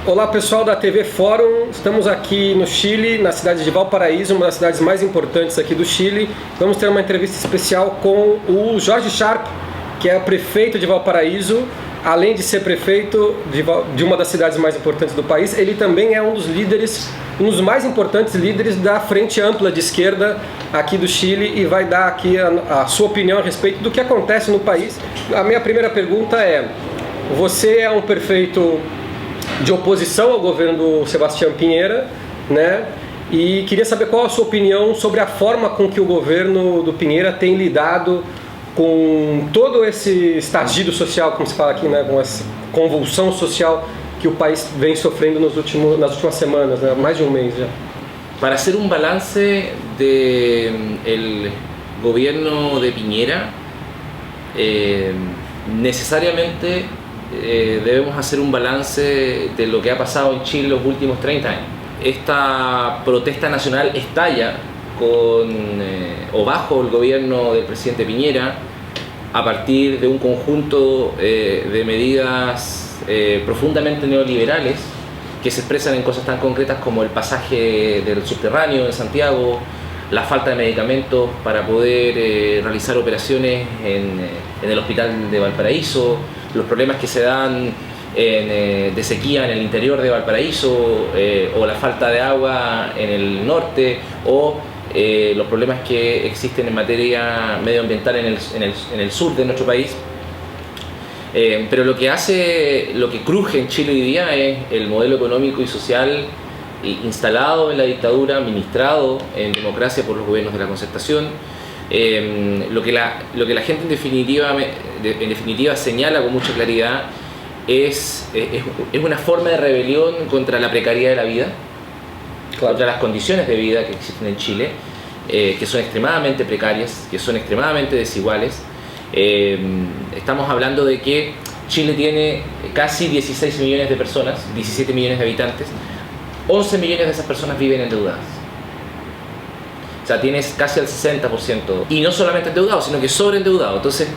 Olá pessoal da TV Fórum, estamos aqui no Chile, na cidade de Valparaíso, uma das cidades mais importantes aqui do Chile. Vamos ter uma entrevista especial com o Jorge Sharp, que é o prefeito de Valparaíso. Além de ser prefeito de uma das cidades mais importantes do país, ele também é um dos líderes, um dos mais importantes líderes da Frente Ampla de Esquerda aqui do Chile, e vai dar aqui a sua opinião a respeito do que acontece no país. A minha primeira pergunta é: você é um prefeito de oposição ao governo do Sebastián Piñera, né? E queria saber qual a sua opinião sobre a forma com que o governo do Piñera tem lidado com todo esse estagido social, como se fala aqui, né? Com essa convulsão social que o país vem sofrendo nas últimas semanas, né? Mais de um mês já. Para hacer un balance del gobierno de Piñera, necesariamente debemos hacer un balance de lo que ha pasado en Chile los últimos 30 años. Esta protesta nacional estalla o bajo el gobierno del presidente Piñera a partir de un conjunto de medidas profundamente neoliberales que se expresan en cosas tan concretas como el pasaje del subterráneo en Santiago, la falta de medicamentos para poder realizar operaciones en el hospital de Valparaíso, los problemas que se dan de sequía en el interior de Valparaíso, o la falta de agua en el norte, o los problemas que existen en materia medioambiental en el sur de nuestro país. Pero lo que cruje en Chile hoy día es el modelo económico y social instalado en la dictadura, administrado en democracia por los gobiernos de la Concertación. Lo que la gente en definitiva señala con mucha claridad es una forma de rebelión contra la precariedad de la vida, contra las condiciones de vida que existen en Chile, que son extremadamente precarias, que son extremadamente desiguales. Estamos hablando de que Chile tiene casi 16 millones de personas, 17 millones de habitantes, 11 millones de esas personas viven endeudadas. O sea, tienes casi el 60%, y no solamente endeudado, sino que sobreendeudado. Entonces,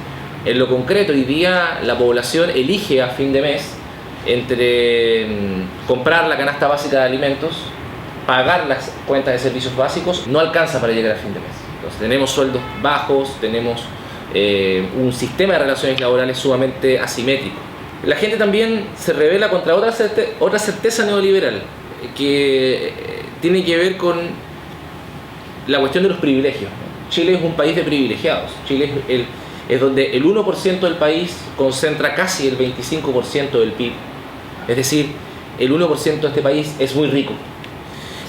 en lo concreto, hoy día la población elige a fin de mes entre comprar la canasta básica de alimentos, pagar las cuentas de servicios básicos, no alcanza para llegar a fin de mes. Entonces, tenemos sueldos bajos, tenemos un sistema de relaciones laborales sumamente asimétrico. La gente también se rebela contra otra certeza neoliberal que tiene que ver con la cuestión de los privilegios. Chile es un país de privilegiados. Chile es donde el 1% del país concentra casi el 25% del PIB. Es decir, el 1% de este país es muy rico.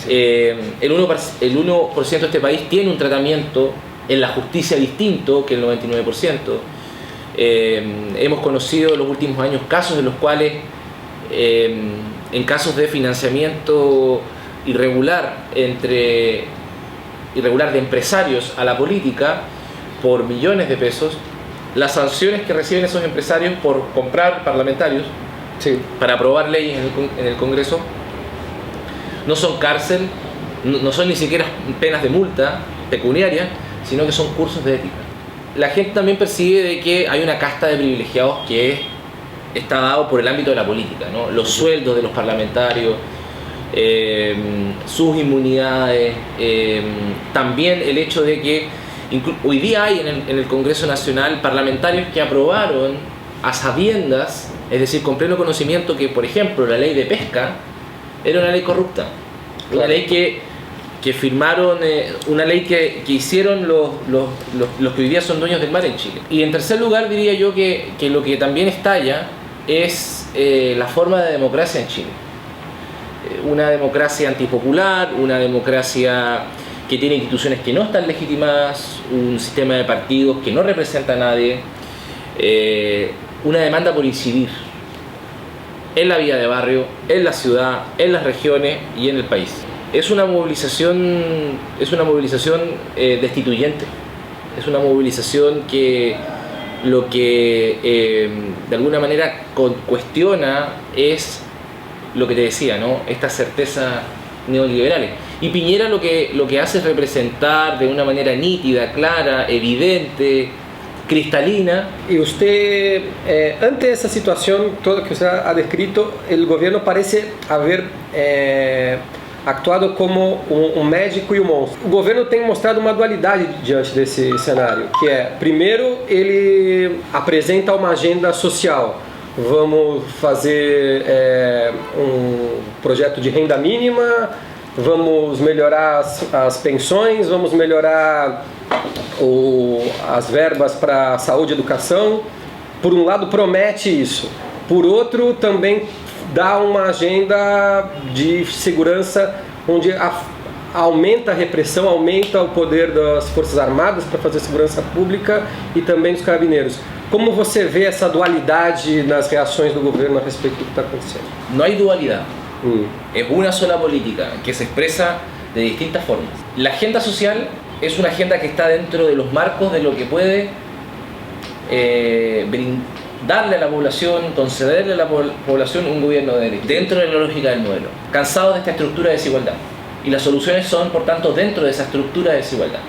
El 1% de este país tiene un tratamiento en la justicia distinto que el 99%. Hemos conocido en los últimos años casos en los cuales, en casos de financiamiento irregular de empresarios a la política por millones de pesos, las sanciones que reciben esos empresarios por comprar parlamentarios, sí, para aprobar leyes en el Congreso, no son cárcel, no son ni siquiera penas de multa pecuniaria, sino que son cursos de ética. La gente también percibe de que hay una casta de privilegiados que está dado por el ámbito de la política, ¿no? Los sueldos de los parlamentarios, sus inmunidades, también el hecho de que hoy día hay en el Congreso Nacional parlamentarios que aprobaron a sabiendas, es decir, con pleno conocimiento, que, por ejemplo, la ley de pesca era una ley corrupta, una ley que firmaron, una ley que hicieron los que hoy día son dueños del mar en Chile. Y en tercer lugar, diría yo que lo que también estalla es la forma de democracia en Chile. Una democracia antipopular, una democracia que tiene instituciones que no están legitimadas, un sistema de partidos que no representa a nadie, una demanda por incidir en la vida de barrio, en la ciudad, en las regiones y en el país. Es una movilización destituyente, es una movilización que lo que de alguna manera cuestiona es lo que te decía, ¿no? Estas certezas neoliberales. Y Piñera lo que hace es representar de una manera nítida, clara, evidente, cristalina. Y usted, ante esa situación, todo que usted ha descrito, el gobierno parece haber actuado como um médico e um monstro. O governo tem mostrado uma dualidade diante desse cenário, que é, primeiro, ele apresenta uma agenda social. Vamos fazer um projeto de renda mínima, vamos melhorar as pensões, vamos melhorar as verbas para saúde e educação. Por um lado, promete isso. Por outro, também dá uma agenda de segurança onde aumenta a repressão, aumenta o poder das Forças Armadas para fazer segurança pública e também dos carabineiros. Como você vê essa dualidade nas reações do governo a respeito do que está acontecendo? No hay dualidad. Es una sola política que se expresa de distintas formas. La agenda social es una agenda que está dentro de los marcos de lo que puede darle a la población, concederle a la población un gobierno de derecho, dentro de la lógica del modelo, cansados de esta estructura de desigualdad. Y las soluciones son, por tanto, dentro de esa estructura de desigualdad.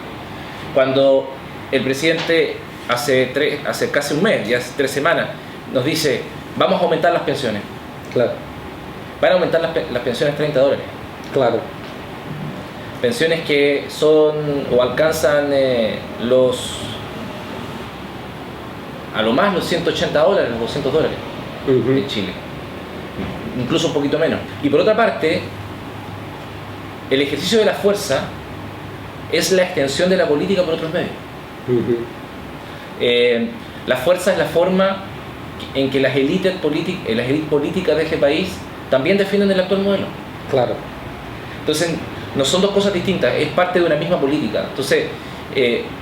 Cuando el presidente hace casi un mes, ya hace 3 semanas, nos dice, vamos a aumentar las pensiones. Claro. Van a aumentar las pensiones $30. Claro. Pensiones que son o alcanzan a lo más los $180, los $200 en Chile, incluso un poquito menos. Y por otra parte, el ejercicio de la fuerza es la extensión de la política por otros medios. La fuerza es la forma en que las élites políticas de este país también defienden el actual modelo. Claro. Entonces, no son dos cosas distintas, es parte de una misma política. Entonces,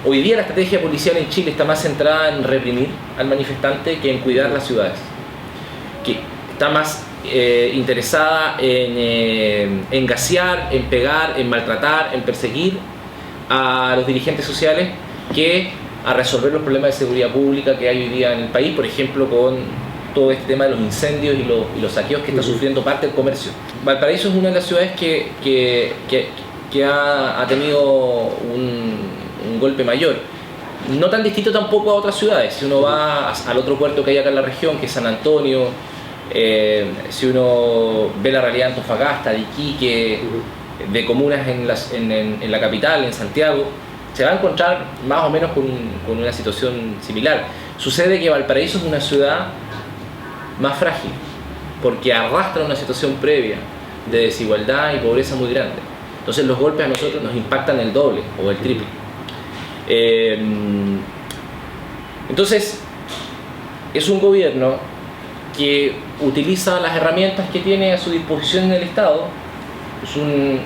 hoy día la estrategia policial en Chile está más centrada en reprimir al manifestante que en cuidar las ciudades, que está más interesada en gasear, en pegar, en maltratar, en perseguir a los dirigentes sociales que a resolver los problemas de seguridad pública que hay hoy día en el país, por ejemplo con todo este tema de los incendios y los saqueos que está sufriendo parte del comercio. Valparaíso es una de las ciudades que ha tenido un golpe mayor, no tan distinto tampoco a otras ciudades. Si uno va al otro puerto que hay acá en la región, que es San Antonio, si uno ve la realidad de Antofagasta, de Iquique, de comunas en la capital, en Santiago, se va a encontrar más o menos con una situación similar. Sucede que Valparaíso es una ciudad más frágil, porque arrastra una situación previa de desigualdad y pobreza muy grande. Entonces los golpes a nosotros nos impactan el doble o el triple. Entonces es un gobierno que utiliza las herramientas que tiene a su disposición en el Estado. Es un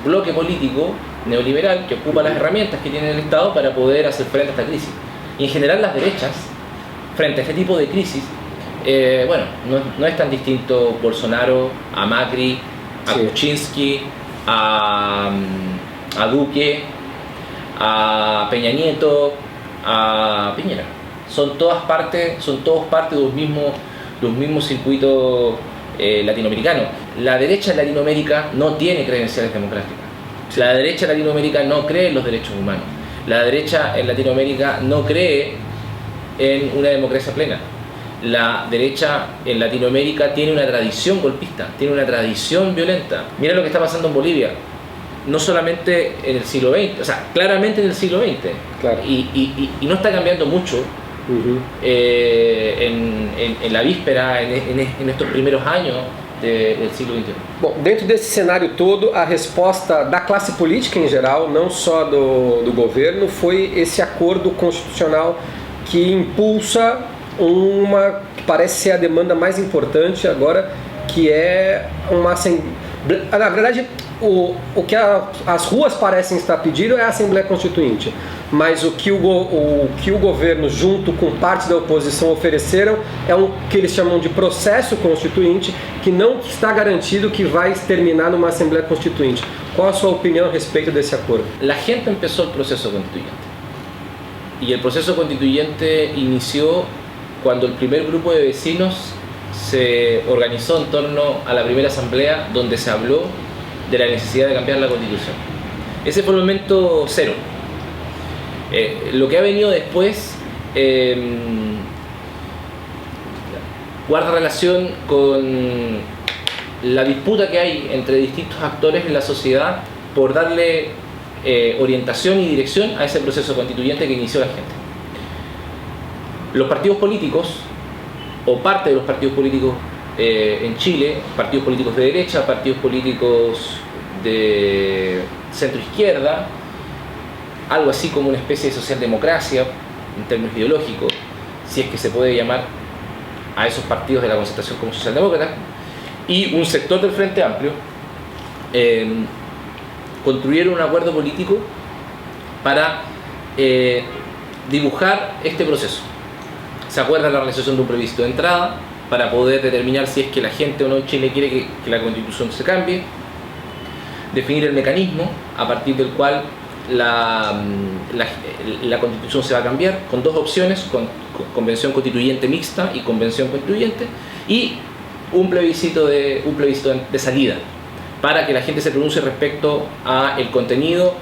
bloque político neoliberal que ocupa las herramientas que tiene el Estado para poder hacer frente a esta crisis. Y en general las derechas, frente a este tipo de crisis, no es tan distinto Bolsonaro a Macri, a Kuczynski, a Duque, a Peña Nieto, a Piñera. Son todos parte de los mismos circuitos latinoamericanos. La derecha en Latinoamérica no tiene credenciales democráticas. La derecha en Latinoamérica no cree en los derechos humanos. La derecha en Latinoamérica no cree en una democracia plena. La derecha en Latinoamérica tiene una tradición golpista, tiene una tradición violenta. Mira lo que está pasando en Bolivia, no solamente en el siglo XX, o sea, claramente en el siglo XX. Claro. Y no está cambiando mucho en la víspera, en estos primeros años del siglo XXI. Bom, dentro desse cenário todo, a resposta da classe política em geral, não só do governo, foi esse acordo constitucional que impulsa uma que parece ser a demanda mais importante agora, que é uma assembleia. Na verdade, o que as ruas parecem estar pedindo é a Assembleia Constituinte, mas o que o governo, junto com parte da oposição, ofereceram é que eles chamam de processo constituinte, que não está garantido que vai terminar numa Assembleia Constituinte. Qual a sua opinião a respeito desse acordo? La gente empezó el proceso constituyente, y el proceso constituyente inició cuando el primer grupo de vecinos se organizó en torno a la primera asamblea, donde se habló de la necesidad de cambiar la Constitución. Ese fue el momento cero. Lo que ha venido después guarda relación con la disputa que hay entre distintos actores en la sociedad por darle orientación y dirección a ese proceso constituyente que inició la gente. Los partidos políticos, o parte de los partidos políticos en Chile, partidos políticos de derecha, partidos políticos de centro-izquierda, algo así como una especie de socialdemocracia en términos ideológicos, si es que se puede llamar a esos partidos de la concertación como socialdemócratas, y un sector del Frente Amplio construyeron un acuerdo político para dibujar este proceso. Se acuerda la realización de un plebiscito de entrada para poder determinar si es que la gente o no en Chile quiere que la Constitución se cambie, definir el mecanismo a partir del cual la Constitución se va a cambiar, con dos opciones, con convención constituyente mixta y convención constituyente, y un plebiscito de salida para que la gente se pronuncie respecto a el contenido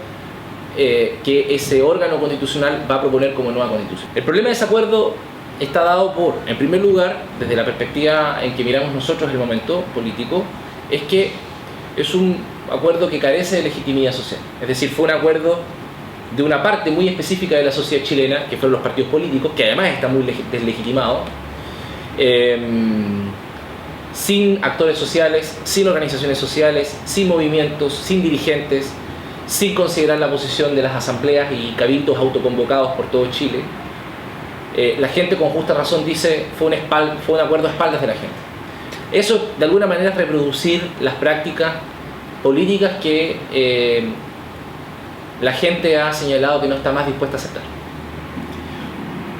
que ese órgano constitucional va a proponer como nueva constitución. El problema de ese acuerdo está dado por, en primer lugar, desde la perspectiva en que miramos nosotros el momento político, es que es un acuerdo que carece de legitimidad social. Es decir, fue un acuerdo de una parte muy específica de la sociedad chilena, que fueron los partidos políticos, que además están muy deslegitimados, sin actores sociales, sin organizaciones sociales, sin movimientos, sin dirigentes, sin considerar la posición de las asambleas y cabildos autoconvocados por todo Chile. La gente con justa razón dice fue un acuerdo a espaldas de la gente. Eso de alguna manera es reproducir las prácticas políticas que la gente ha señalado que no está más dispuesta a aceptar.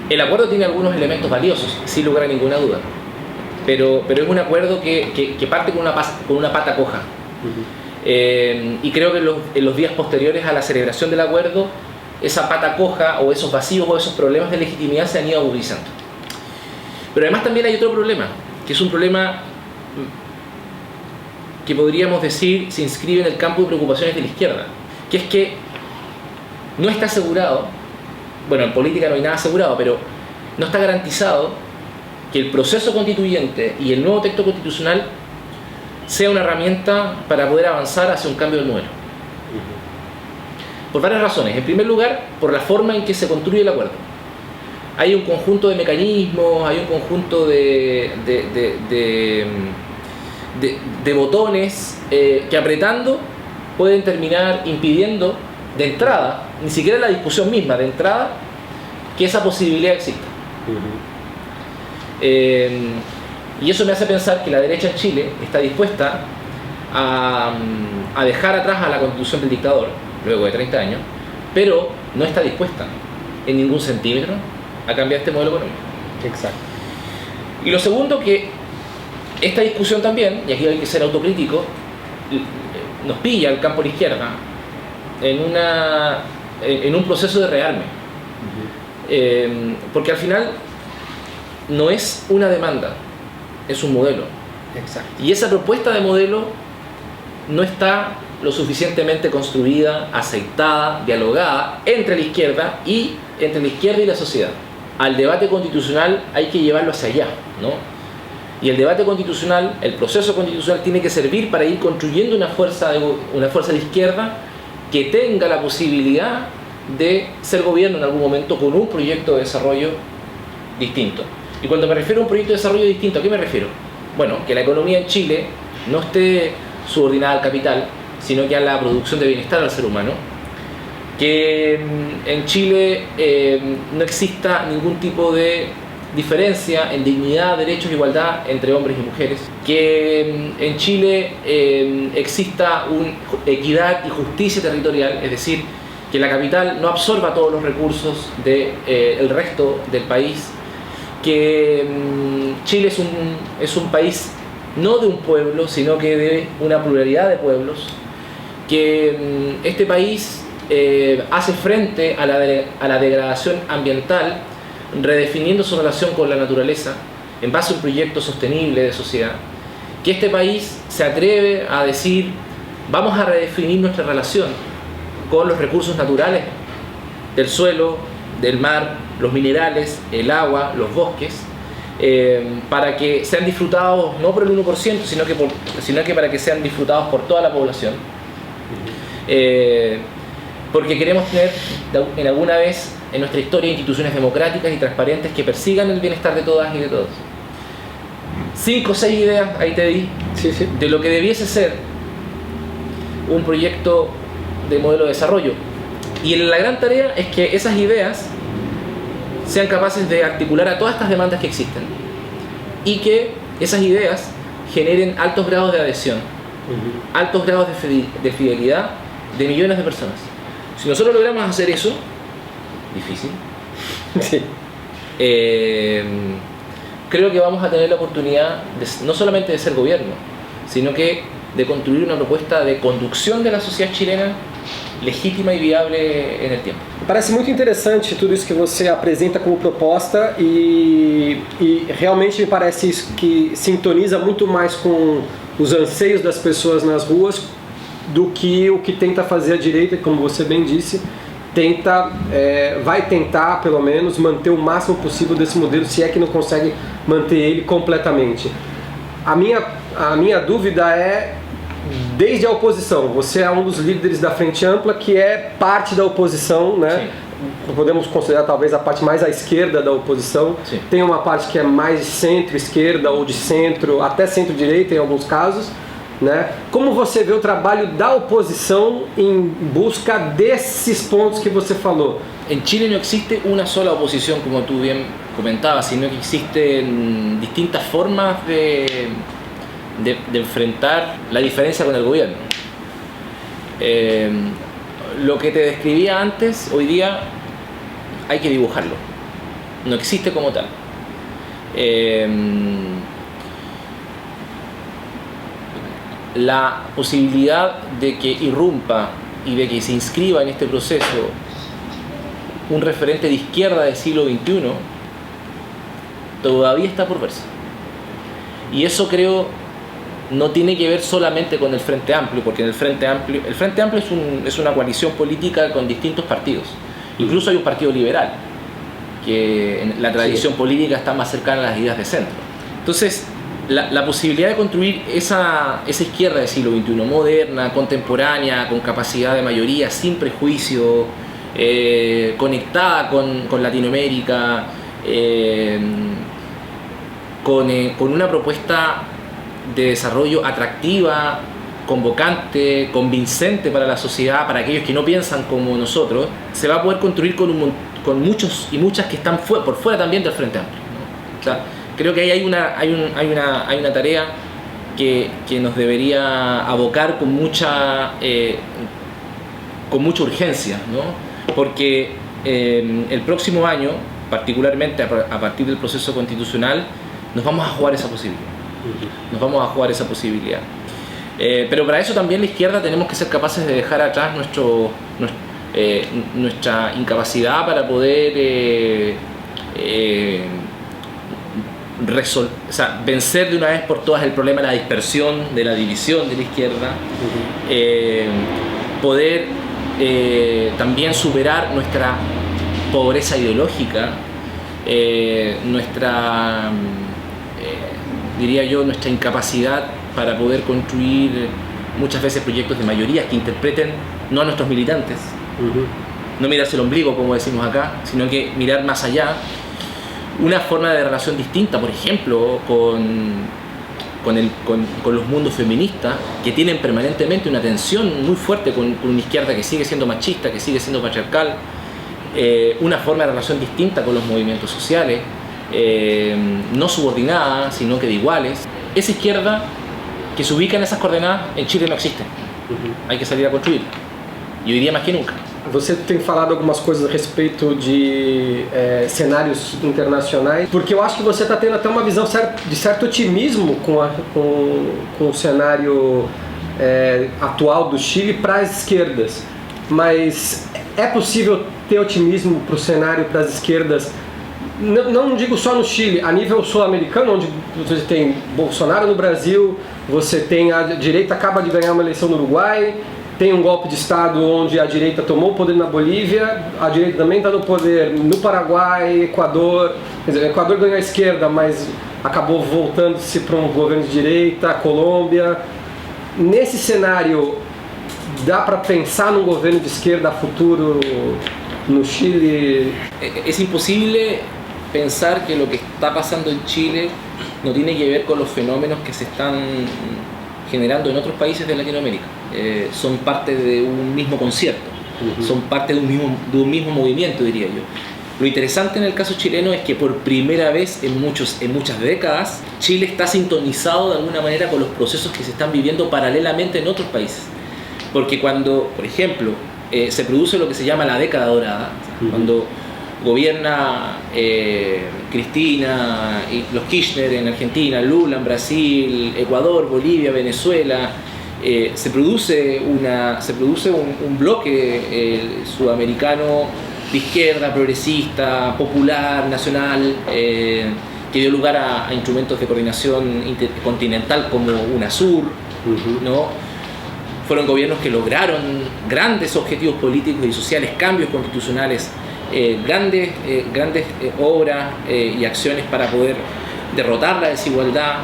El acuerdo tiene algunos elementos valiosos, sin lugar a ninguna duda, pero es un acuerdo que parte con una pata coja. Y creo que en los días posteriores a la celebración del acuerdo, esa pata coja o esos vacíos o esos problemas de legitimidad se han ido agudizando. Pero además también hay otro problema, que es un problema que podríamos decir se inscribe en el campo de preocupaciones de la izquierda, que es que no está asegurado, bueno, en política no hay nada asegurado, pero no está garantizado que el proceso constituyente y el nuevo texto constitucional sea una herramienta para poder avanzar hacia un cambio del modelo. Por varias razones. En primer lugar, por la forma en que se construye el acuerdo. Hay un conjunto de mecanismos, hay un conjunto de botones que apretando pueden terminar impidiendo de entrada, ni siquiera la discusión misma, de entrada, que esa posibilidad exista. Y eso me hace pensar que la derecha en Chile está dispuesta a dejar atrás a la constitución del dictador, luego de 30 años, pero no está dispuesta en ningún centímetro a cambiar este modelo económico. Exacto. Y lo segundo, que esta discusión también, y aquí hay que ser autocrítico, nos pilla al campo de la izquierda en un proceso de rearme. Porque al final no es una demanda, es un modelo. Exacto. Y esa propuesta de modelo no está lo suficientemente construida, aceitada, dialogada entre la izquierda y la sociedad. Al debate constitucional hay que llevarlo hacia allá, ¿no? Y el debate constitucional, el proceso constitucional tiene que servir para ir construyendo una fuerza de izquierda que tenga la posibilidad de ser gobierno en algún momento con un proyecto de desarrollo distinto. Y cuando me refiero a un proyecto de desarrollo distinto, ¿a qué me refiero? Bueno, que la economía en Chile no esté subordinada al capital, sino que a la producción de bienestar al ser humano, que en Chile no exista ningún tipo de diferencia en dignidad, derechos e igualdad entre hombres y mujeres, que en Chile exista equidad y justicia territorial, es decir, que la capital no absorba todos los recursos del resto del país, que Chile es un país no de un pueblo, sino que de una pluralidad de pueblos, que este país hace frente a la degradación ambiental, redefiniendo su relación con la naturaleza en base a un proyecto sostenible de sociedad, que este país se atreve a decir vamos a redefinir nuestra relación con los recursos naturales del suelo, del mar, los minerales, el agua, los bosques, para que sean disfrutados no por el 1%, sino que para que sean disfrutados por toda la población. Porque queremos tener en alguna vez en nuestra historia instituciones democráticas y transparentes que persigan el bienestar de todas y de todos. 5 o 6 ideas, ahí te di, de lo que debiese ser un proyecto de modelo de desarrollo. Y la gran tarea es que esas ideas sean capaces de articular a todas estas demandas que existen y que esas ideas generen altos grados de adhesión, altos grados de fidelidad de millones de personas. Si nosotros logramos hacer eso, difícil, Sí. Creo que vamos a tener la oportunidad no solamente de ser gobierno, sino que de construir una propuesta de conducción de la sociedad chilena legítima e viável en el tiempo. Parece muito interessante tudo isso que você apresenta como proposta e realmente me parece isso que sintoniza muito mais com os anseios das pessoas nas ruas do que o que tenta fazer a direita, como você bem disse, vai tentar pelo menos manter o máximo possível desse modelo, se é que não consegue manter ele completamente. A minha dúvida é, desde a oposição, você é um dos líderes da Frente Ampla, que é parte da oposição, né? Sim. Podemos considerar talvez a parte mais à esquerda da oposição. Sim. Tem uma parte que é mais de centro-esquerda ou de centro, até centro-direita em alguns casos, né? Como você vê o trabalho da oposição em busca desses pontos que você falou? En Chile no existe una sola oposición, como tú bien comentabas, sino que existen distintas formas de enfrentar la diferencia con el gobierno. Lo que te describía antes, hoy día hay que dibujarlo. No existe como tal. La posibilidad de que irrumpa y de que se inscriba en este proceso un referente de izquierda del siglo XXI todavía está por verse. Y eso creo no tiene que ver solamente con el Frente Amplio, porque en el Frente Amplio es una coalición política con distintos partidos. Incluso hay un partido liberal, que en la tradición política está más cercana a las ideas de centro. Entonces, la posibilidad de construir esa izquierda del siglo XXI, moderna, contemporánea, con capacidad de mayoría, sin prejuicio, conectada con Latinoamérica, con una propuesta de desarrollo atractiva, convocante, convincente para la sociedad, para aquellos que no piensan como nosotros, se va a poder construir con muchos y muchas que están por fuera también del Frente Amplio, ¿no? O sea, creo que ahí hay una tarea que nos debería abocar con mucha urgencia, ¿no? Porque el próximo año, particularmente a partir del proceso constitucional, nos vamos a jugar esa posibilidad. Pero para eso también la izquierda tenemos que ser capaces de dejar atrás nuestra incapacidad para poder vencer de una vez por todas el problema de la dispersión, de la división de la izquierda, poder también superar nuestra pobreza ideológica, diría yo, nuestra incapacidad para poder construir muchas veces proyectos de mayorías que interpreten no a nuestros militantes, no mirarse el ombligo como decimos acá, sino que mirar más allá, una forma de relación distinta, por ejemplo, con los mundos feministas, que tienen permanentemente una tensión muy fuerte con una izquierda que sigue siendo machista, que sigue siendo patriarcal, una forma de relación distinta con los movimientos sociales, no subordinada, sino que de iguales. Esa izquierda que se ubica en esas coordenadas en Chile no existe. Hay que salir a construir. E hoy día más que nunca. Você tem falado algumas coisas a respeito de cenários internacionais, porque eu acho que você está tendo até uma visão de certo otimismo com o cenário atual do Chile para as esquerdas. Mas é possível ter otimismo para o cenário para as esquerdas? Não digo só no Chile, a nível sul-americano, onde você tem Bolsonaro no Brasil, você tem a direita acaba de ganhar uma eleição no Uruguai, tem um golpe de Estado onde a direita tomou o poder na Bolívia, a direita também está no poder no Paraguai, Equador. Quer dizer, o Equador ganhou a esquerda, mas acabou voltando-se para um governo de direita, Colômbia. Nesse cenário, dá para pensar num governo de esquerda a futuro no Chile? Es imposible pensar que lo que está pasando en Chile no tiene que ver con los fenómenos que se están generando en otros países de Latinoamérica. Son parte de un mismo concierto, son parte de un mismo movimiento, diría yo. Lo interesante en el caso chileno es que por primera vez en muchas décadas, Chile está sintonizado de alguna manera con los procesos que se están viviendo paralelamente en otros países. Porque cuando, por ejemplo, se produce lo que se llama la década dorada, cuando gobierna Cristina y los Kirchner en Argentina, Lula en Brasil, Ecuador, Bolivia, Venezuela, se produce un bloque sudamericano de izquierda, progresista, popular, nacional, que dio lugar a instrumentos de coordinación intercontinental como UNASUR, ¿no? Fueron gobiernos que lograron grandes objetivos políticos y sociales, cambios constitucionales, grandes obras y acciones para poder derrotar la desigualdad.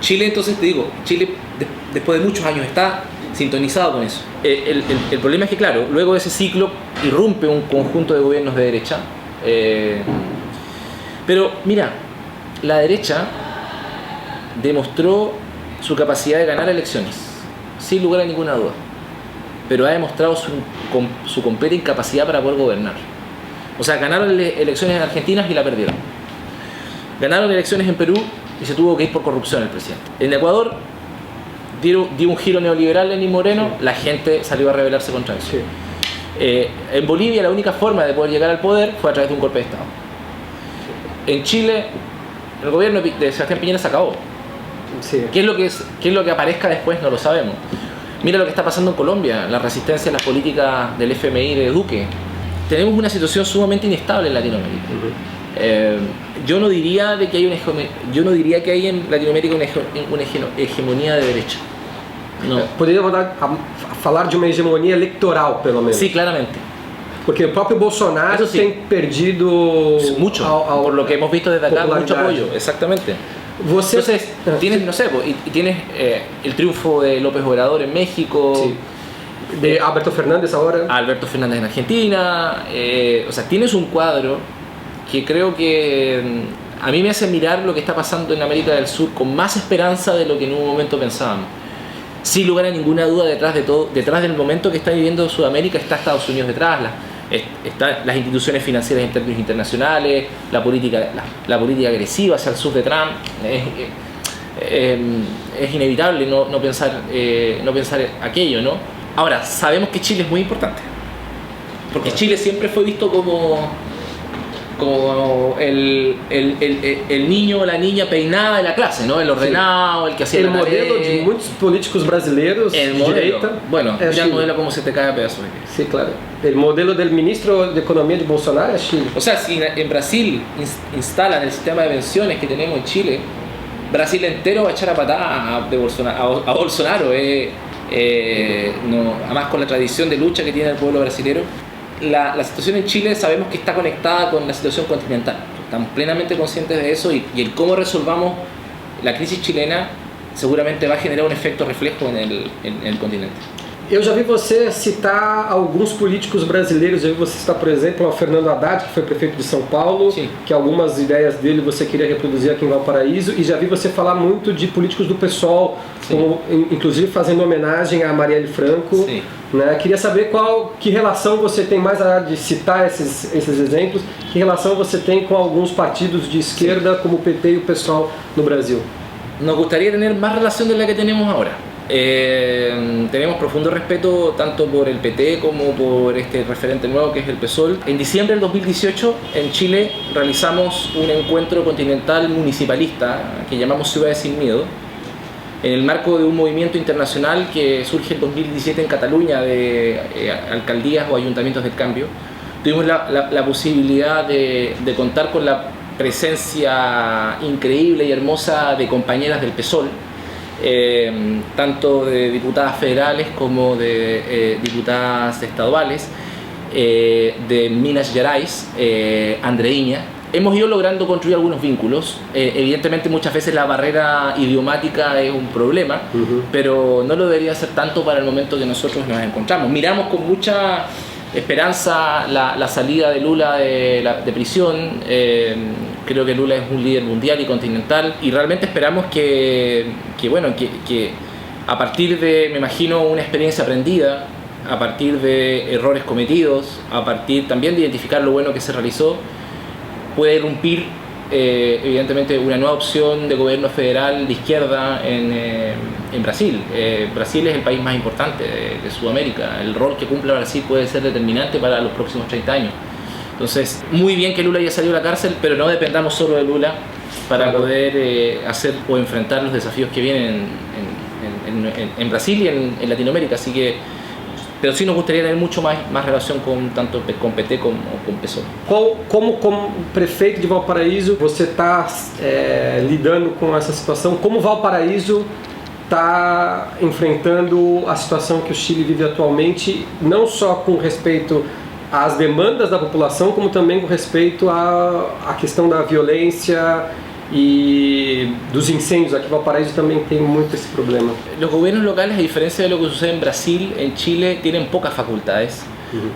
Chile, entonces te digo, Chile después de muchos años está sintonizado con eso. El problema es que, claro, luego de ese ciclo irrumpe un conjunto de gobiernos de derecha. Pero mira, la derecha demostró su capacidad de ganar elecciones, sin lugar a ninguna duda, pero ha demostrado su completa incapacidad para poder gobernar. O sea, ganaron elecciones en Argentina y la perdieron. Ganaron elecciones en Perú y se tuvo que ir por corrupción el presidente. En Ecuador dio un giro neoliberal Lenín Moreno, la gente salió a rebelarse contra eso. En Bolivia la única forma de poder llegar al poder fue a través de un golpe de Estado. En Chile el gobierno de Sebastián Piñera se acabó. ¿Qué es lo que aparezca después? No lo sabemos. Mira lo que está pasando en Colombia, la resistencia a las políticas del FMI de Duque. Tenemos una situación sumamente inestable en Latinoamérica. Yo no diría que hay en Latinoamérica una hegemonía de derecha. No. Poderíamos falar de uma hegemonia eleitoral, pelo menos. Sí, claramente. Porque el propio Bolsonaro tem perdido mucho, por lo que hemos visto desde acá, mucho apoyo. Exactamente. Entonces, tienes, no sé, tienes el triunfo de López Obrador en México. Sí. De Alberto Fernández ahora. Alberto Fernández en Argentina. O sea, tienes un cuadro que creo que a mí me hace mirar lo que está pasando en América del Sur con más esperanza de lo que en un momento pensábamos. Sin lugar a ninguna duda, detrás del momento que está viviendo Sudamérica está Estados Unidos detrás, están las instituciones financieras en términos internacionales, la política agresiva hacia el sur de Trump. Es inevitable no pensar aquello, ¿no? Ahora, sabemos que Chile es muy importante, porque Chile siempre fue visto como el niño o la niña peinada de la clase, ¿no? El ordenado, el que hacía la tarea. El modelo de muchos políticos brasileños de direita. Bueno, ya el modelo como se te cae a pedazos. Sí, claro. El modelo del ministro de Economía de Bolsonaro es Chile. O sea, si en Brasil instalan el sistema de pensiones que tenemos en Chile, Brasil entero va a echar a patada a Bolsonaro. Además, con la tradición de lucha que tiene el pueblo brasileño. La situación en Chile sabemos que está conectada con la situación continental. Estamos plenamente conscientes de eso y el cómo resolvamos la crisis chilena seguramente va a generar un efecto reflejo en el continente. Eu já vi você citar alguns políticos brasileiros. Já vi você citar, por exemplo, o Fernando Haddad, que foi prefeito de São Paulo. Sim. Que algumas ideias dele você queria reproduzir aqui em Valparaíso. E já vi você falar muito de políticos do PSOL, como, inclusive fazendo homenagem a Marielle Franco. Sim. Né? Queria saber que relação você tem, mais de citar esses exemplos, que relação você tem com alguns partidos de esquerda, como o PT e o PSOL no Brasil. Nos gustaría tener más relación de la que tenemos ahora. Tenemos profundo respeto tanto por el PT como por este referente nuevo que es el PSOL. En diciembre del 2018 en Chile realizamos un encuentro continental municipalista que llamamos Ciudades Sin Miedo, en el marco de un movimiento internacional que surge en 2017 en Cataluña de alcaldías o ayuntamientos del cambio. Tuvimos la posibilidad de contar con la presencia increíble y hermosa de compañeras del PSOL, tanto de diputadas federales como de diputadas estaduales, de Minas Gerais, Andreíña. Hemos ido logrando construir algunos vínculos. Evidentemente muchas veces la barrera idiomática es un problema, pero no lo debería ser tanto para el momento que nosotros nos encontramos. Miramos con mucha esperanza la salida de Lula de prisión. Creo que Lula es un líder mundial y continental y realmente esperamos que a partir de, me imagino, una experiencia aprendida, a partir de errores cometidos, a partir también de identificar lo bueno que se realizó, puede irrumpir evidentemente una nueva opción de gobierno federal de izquierda en Brasil. Brasil es el país más importante de Sudamérica. El rol que cumple Brasil puede ser determinante para los próximos 30 años. Entonces, muy bien que Lula haya salido de la cárcel, pero no dependamos solo de Lula para poder hacer o enfrentar los desafíos que vienen en Brasil y en Latinoamérica. Así que, pero sí nos gustaría tener mucho más relação tanto com PT como com PSOL. Como prefeito de Valparaíso, você está lidando com essa situação? Como Valparaíso está enfrentando a situação que o Chile vive atualmente, não só com respeito às demandas da população, como também com respeito à questão da violência y dos incendios? Aquí Valparaíso también tiene mucho ese problema. Los gobiernos locales, a diferencia de lo que sucede en Brasil, en Chile tienen pocas facultades.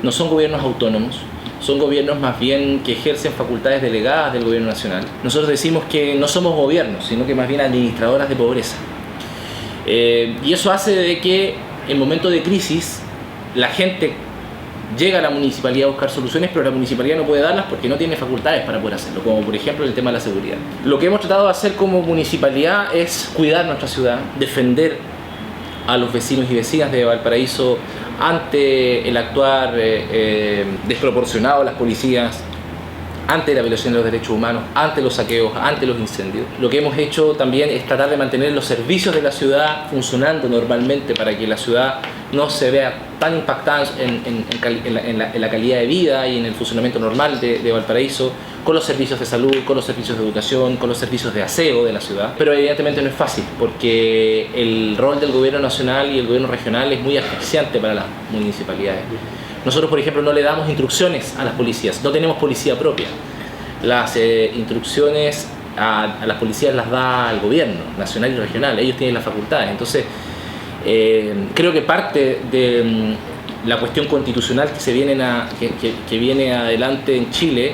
No son gobiernos autónomos, son gobiernos más bien que ejercen facultades delegadas del gobierno nacional. Nosotros decimos que no somos gobiernos, sino que más bien administradoras de pobreza. Y eso hace de que en momentos de crisis la gente llega a la municipalidad a buscar soluciones, pero la municipalidad no puede darlas porque no tiene facultades para poder hacerlo, como por ejemplo el tema de la seguridad. Lo que hemos tratado de hacer como municipalidad es cuidar nuestra ciudad, defender a los vecinos y vecinas de Valparaíso ante el actuar desproporcionado de las policías, ante la violación de los derechos humanos, ante los saqueos, ante los incendios. Lo que hemos hecho también es tratar de mantener los servicios de la ciudad funcionando normalmente para que la ciudad no se vea tan impactada en la calidad de vida y en el funcionamiento normal de Valparaíso, con los servicios de salud, con los servicios de educación, con los servicios de aseo de la ciudad. Pero evidentemente no es fácil porque el rol del gobierno nacional y el gobierno regional es muy asfixiante para las municipalidades. Nosotros, por ejemplo, no le damos instrucciones a las policías, no tenemos policía propia. Las instrucciones a las policías las da el gobierno nacional y regional, ellos tienen las facultades. Entonces, creo que parte de la cuestión constitucional que viene adelante en Chile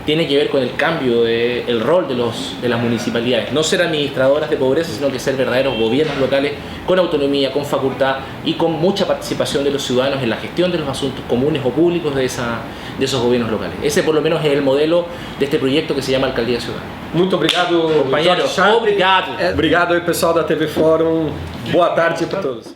tiene que ver con el cambio del rol de las municipalidades. No ser administradoras de pobreza, sino que ser verdaderos gobiernos locales con autonomía, con facultad y con mucha participación de los ciudadanos en la gestión de los asuntos comunes o públicos de esos gobiernos locales. Ese por lo menos es el modelo de este proyecto que se llama Alcaldía Ciudad. Muito obrigado, companheiro. Jorge Sharp. Obrigado. Obrigado aí, pessoal da TV Fórum. Boa tarde para todos.